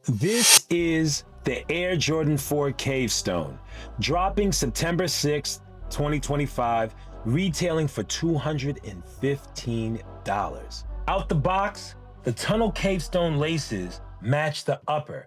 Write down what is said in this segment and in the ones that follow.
This is the Air Jordan 4 Cavestone, dropping September 6th, 2025, retailing for $215. Out the box, the tunnel Cavestone laces match the upper,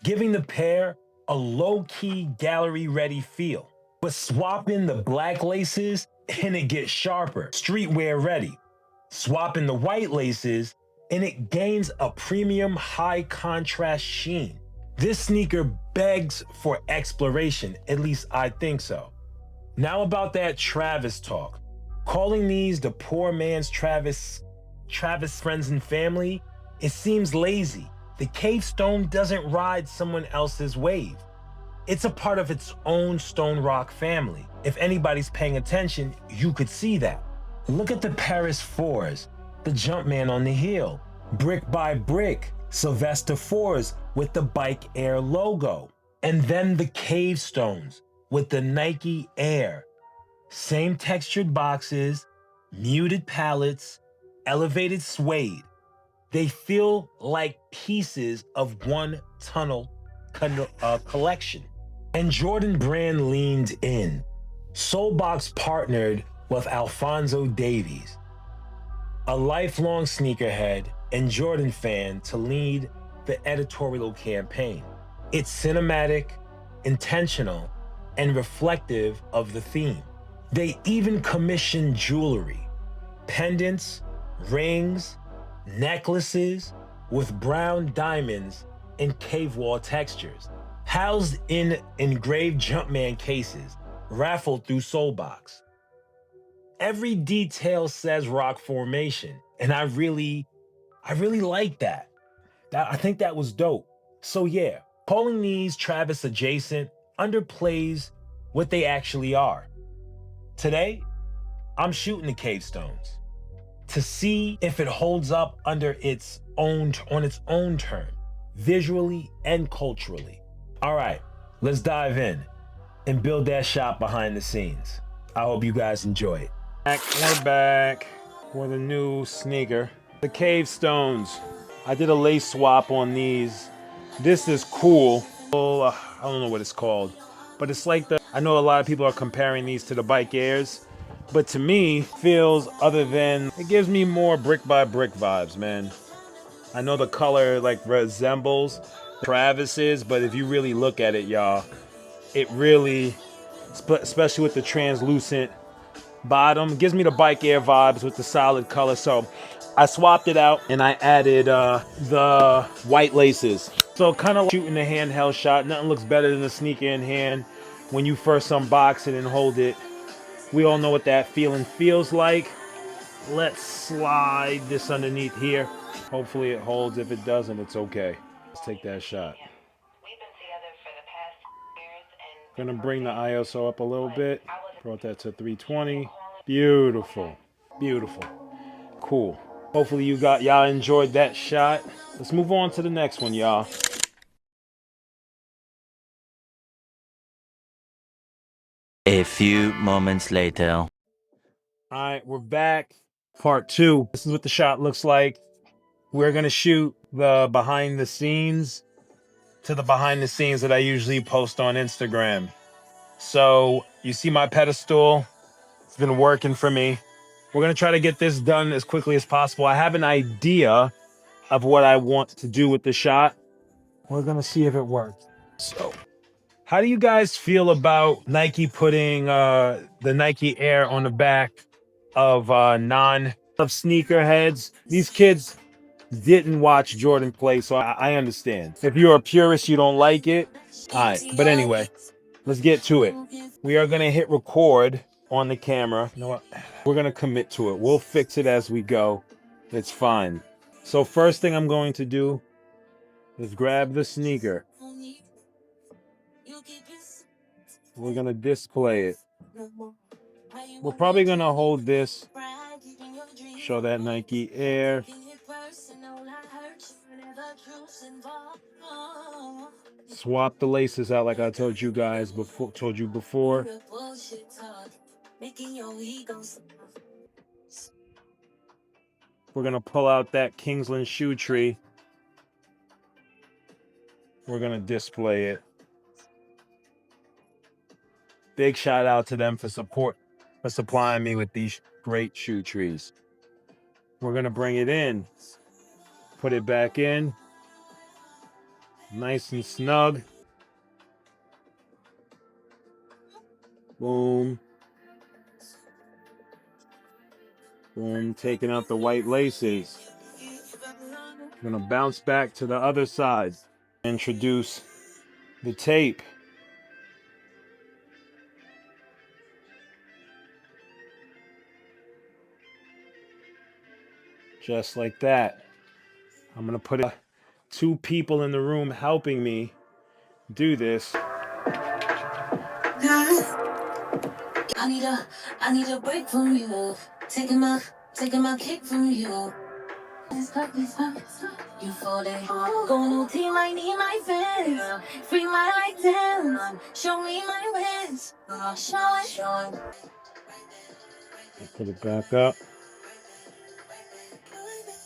giving the pair a low-key gallery-ready feel. But swap in the black laces and it gets sharper, streetwear ready. Swap in the white laces and it gains a premium high contrast sheen. This sneaker begs for exploration, at least I think so. Now about that Travis talk. Calling these the poor man's Travis friends and family, it seems lazy. The Cavestone doesn't ride someone else's wave. It's a part of its own Stone Rock family. If anybody's paying attention, you could see that. Look at the Paris 4s, the Jumpman on the heel, brick by brick, Sylvester 4s with the Bike Air logo, and then the Cavestones with the Nike Air. Same textured boxes, muted palettes, elevated suede. They feel like pieces of one tunnel collection. And Jordan Brand leaned in. Soulbox partnered with Alphonso Davies, a lifelong sneakerhead and Jordan fan, to lead the editorial campaign. It's cinematic, intentional, and reflective of the theme. They even commissioned jewelry, pendants, rings, necklaces with brown diamonds and cave wall textures, housed in engraved Jumpman cases, raffled through Soulbox. Every detail says rock formation, and I really like that. I think that was dope. So yeah, calling these Travis adjacent underplays what they actually are. Today, I'm shooting the Cavestones to see if it holds up on its own terms, visually and culturally. All right, let's dive in and build that shot behind the scenes. I hope you guys enjoy it. We're back with a new sneaker, the Cavestones. I did a lace swap on these. This is cool. I don't know what it's called, but it's like I know a lot of people are comparing these to the Bike Airs, but to me, feels it gives me more brick by brick vibes, man. I know the color resembles Travis's, but if you really look at it, y'all, it really, especially with the translucent bottom, gives me the Bike Air vibes with the solid color. So I swapped it out and I added the white laces. So kind of like shooting a handheld shot. Nothing looks better than a sneaker in hand when you first unbox it and hold it. We all know what that feeling feels like. Let's slide this underneath here. Hopefully it holds. If it doesn't, it's okay. Let's take that shot. Gonna bring the ISO up a little bit. Brought that to 320. Beautiful. Beautiful. Cool. Hopefully y'all enjoyed that shot. Let's move on to the next one, y'all. A few moments later. All right, we're back. Part 2. This is what the shot looks like. We're gonna shoot the behind the scenes that I usually post on Instagram. So you see my pedestal. It's been working for me. We're gonna try to get this done as quickly as possible. I have an idea of what I want to do with the shot. We're gonna see if it works. So, how do you guys feel about Nike putting the Nike Air on the back of sneakerheads? These kids didn't watch Jordan play, so I understand. If you're a purist, you don't like it. All right, but anyway, let's get to it. We are gonna hit record on the camera. You know what? We're gonna commit to it. We'll fix it as we go. It's fine. So first thing I'm going to do is grab the sneaker. We're gonna display it. We're probably gonna hold this. Show that Nike Air. Swap the laces out like I told you before. We're gonna pull out that Kingsland shoe tree. we're gonna display it. Big shout out to them for supplying me with these great shoe trees. We're gonna bring it in, put it back in, nice and snug. Boom. Boom, taking out the white laces. I'm gonna bounce back to the other side. Introduce the tape. Just like that. I'm gonna put two people in the room helping me do this. I need a break from you. Taking my kick from you. You falling. Going OT, I need my fans. Free my light down. Show me my wins. Show it. Put it back up.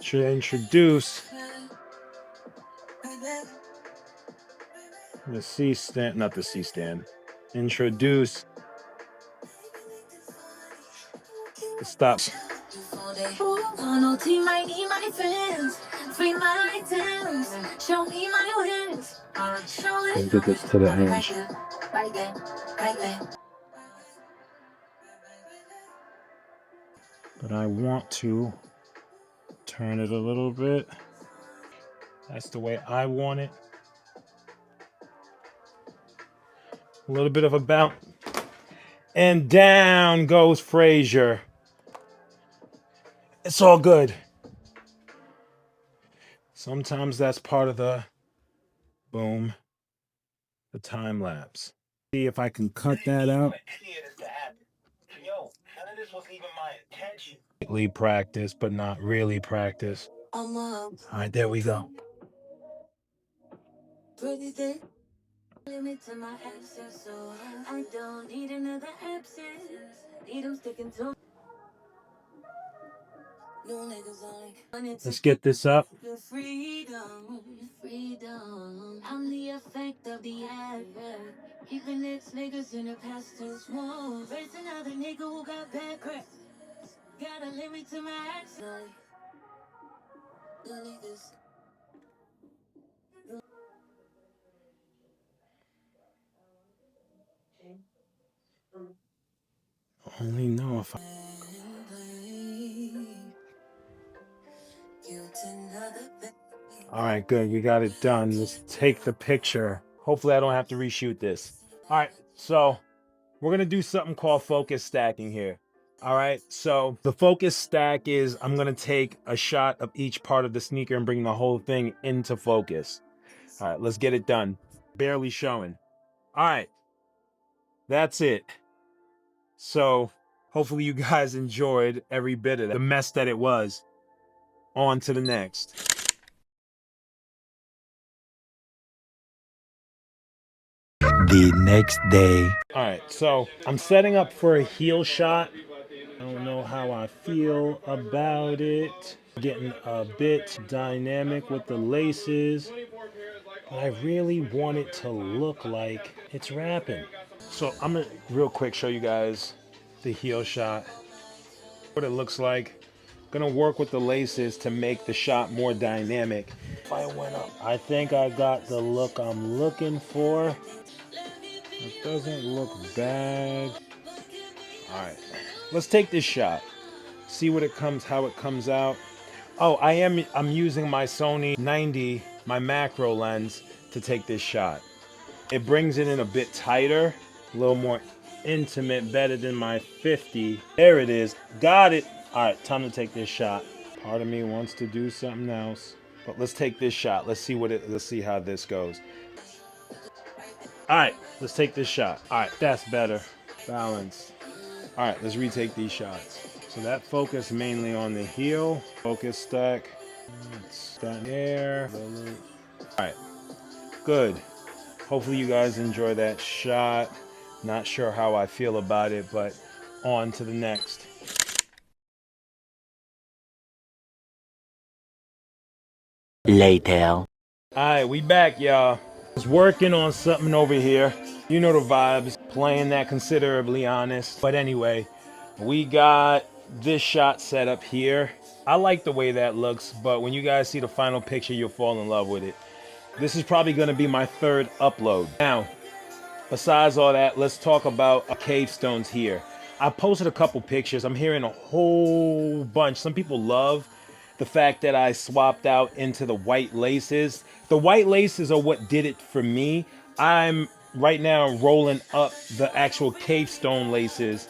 Should introduce the C stand, not the C stand. Introduce the stop. Get this to the hinge. But I want to turn it a little bit. That's the way I want it. A little bit of a bounce. And down goes Frazier. It's all good. Sometimes that's part of the boom, the time lapse. See if I can cut that out. Practice, but not really practice. All right, there we go. Limit to my access, so I don't need another absence. Need them sticking to. No niggas only. Let's get this up. Freedom. I'm the effect of the advert. Keeping ex niggas in the past tense mode. Raise another nigga who got bad crack. Gotta limit to my access. No niggas. Only know if I. All right, good. We got it done. Let's take the picture. Hopefully, I don't have to reshoot this. All right, so we're gonna do something called focus stacking here. All right, so the focus stack is I'm gonna take a shot of each part of the sneaker and bring the whole thing into focus. All right, let's get it done. Barely showing. All right, that's it. So hopefully you guys enjoyed every bit of that. The mess that it was. On to the next. The next day. All right, so I'm setting up for a heel shot. I don't know how I feel about it. Getting a bit dynamic with the laces. But I really want it to look like it's rapping. So I'm gonna real quick show you guys the heel shot. What it looks like. Gonna work with the laces to make the shot more dynamic. If I went up, I think I got the look I'm looking for. It doesn't look bad. All right, let's take this shot. See what it comes, how it comes out. Oh, I'm using my Sony 90, my macro lens to take this shot. It brings it in a bit tighter, a little more intimate, better than my 50. There it is, got it. All right, time to take this shot. Part of me wants to do something else, but let's take this shot. Let's see how this goes. All right, let's take this shot. All right, that's better. Balanced. All right, let's retake these shots. So that focus mainly on the heel. Focus stack. Start there. All right, good. Hopefully you guys enjoy that shot. Not sure how I feel about it, but on to the next. Later. All right, we back, y'all. was working on something over here. You know the vibes, playing that considerably honest. But anyway, we got this shot set up here. I like the way that looks, but when you guys see the final picture, you'll fall in love with it. This is probably gonna be my third upload. Now, besides all that, let's talk about cave stones here. I posted a couple pictures. I'm hearing a whole bunch. Some people love the fact that I swapped out into the white laces. The white laces are what did it for me. I'm right now rolling up the actual cave stone laces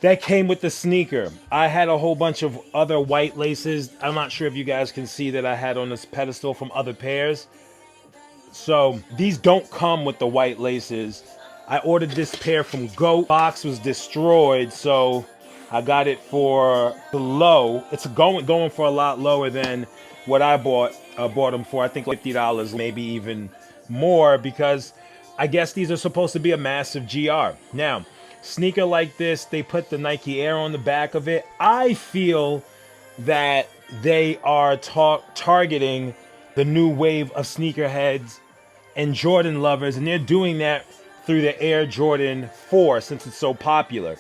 that came with the sneaker. I had a whole bunch of other white laces. I'm not sure if you guys can see that I had on this pedestal from other pairs. So these don't come with the white laces. I ordered this pair from Goat. Box was destroyed, so I got it for the low. It's going for a lot lower than what I bought them for. I think $50, maybe even more, because I guess these are supposed to be a massive GR. Now, sneaker like this, they put the Nike Air on the back of it. I feel that they are targeting the new wave of sneakerheads and Jordan lovers, and they're doing that through the Air Jordan 4 since it's so popular.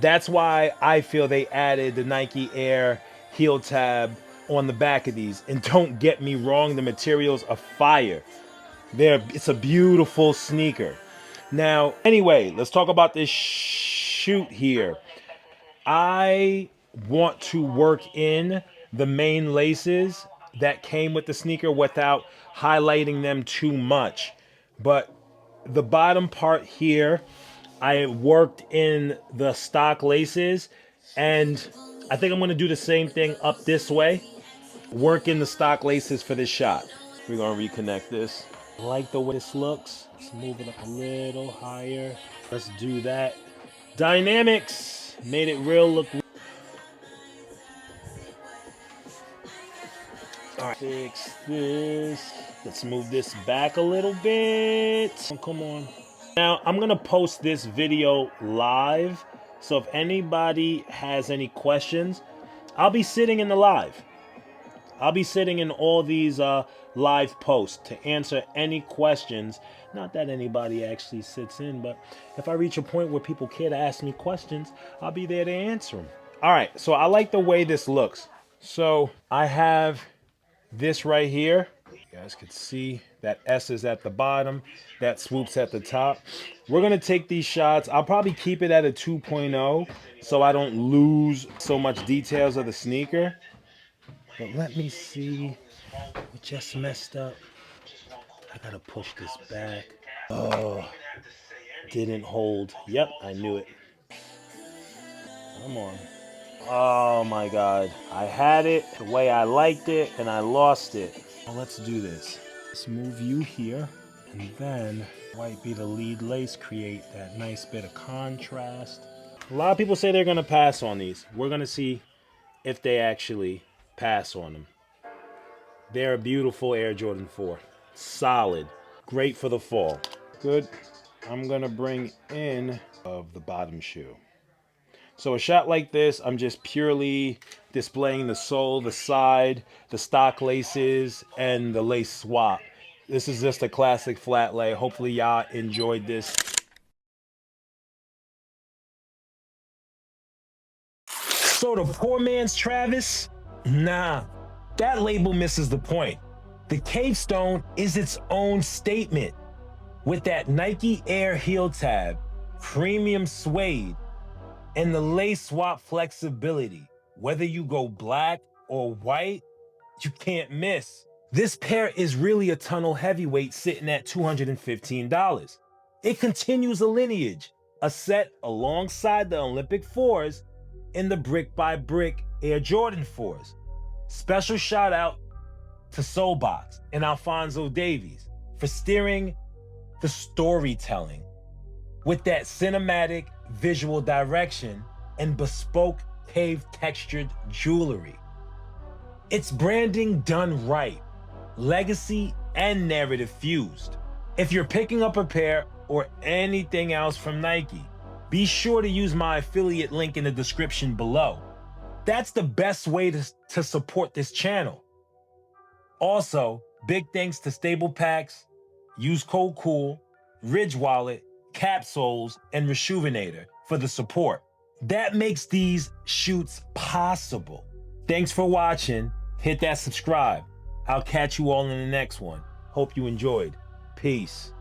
That's why I feel they added the Nike Air heel tab on the back of these. And don't get me wrong, the materials are fire. It's a beautiful sneaker. Now, anyway, let's talk about this shoot here. I want to work in the main laces that came with the sneaker without highlighting them too much. But the bottom part here, I worked in the stock laces, and I think I'm going to do the same thing up this way. Work in the stock laces for this shot. We're going to reconnect this. I like the way this looks. Let's move it up a little higher. Let's do that. Dynamics made it real look. All right, fix this. Let's move this back a little bit. Come on. Now, I'm going to post this video live, so if anybody has any questions, I'll be sitting in the live. I'll be sitting in all these live posts to answer any questions. Not that anybody actually sits in, but if I reach a point where people care to ask me questions, I'll be there to answer them. All right, so I like the way this looks. So I have this right here. You guys can see that S is at the bottom, that swoops at the top. We're gonna take these shots. I'll probably keep it at a 2.0 so I don't lose so much details of the sneaker. But let me see. We just messed up. I gotta push this back. Oh, didn't hold. Yep, I knew it. Come on. Oh my God. I had it the way I liked it and I lost it. Well, let's do this. Let's move you here, and then white be the lead lace, create that nice bit of contrast. A lot of people say they're gonna pass on these. We're gonna see if they actually pass on them. They're a beautiful Air Jordan 4. Solid. Great for the fall. Good. I'm gonna bring in of the bottom shoe. So a shot like this, I'm just purely displaying the sole, the side, the stock laces, and the lace swap. This is just a classic flat lay. Hopefully y'all enjoyed this. So the poor man's Travis? Nah, that label misses the point. The Cave Stone is its own statement. With that Nike Air heel tab, premium suede, and the lace swap flexibility. Whether you go black or white, you can't miss. This pair is really a tunnel heavyweight sitting at $215. It continues a lineage, a set alongside the Olympic 4s and the brick by brick Air Jordan 4s. Special shout out to Soulbox and Alphonso Davies for steering the storytelling with that cinematic visual direction and bespoke cave textured jewelry. It's branding done right, legacy and narrative fused. If you're picking up a pair or anything else from Nike, be sure to use my affiliate link in the description below. That's the best way to support this channel. Also, big thanks to Stable Packs, Use code COOL, Ridge Wallet, Capsoles, and Resjuvenator for the support. That makes these shoots possible. Thanks for watching. Hit that subscribe. I'll catch you all in the next one. Hope you enjoyed. Peace.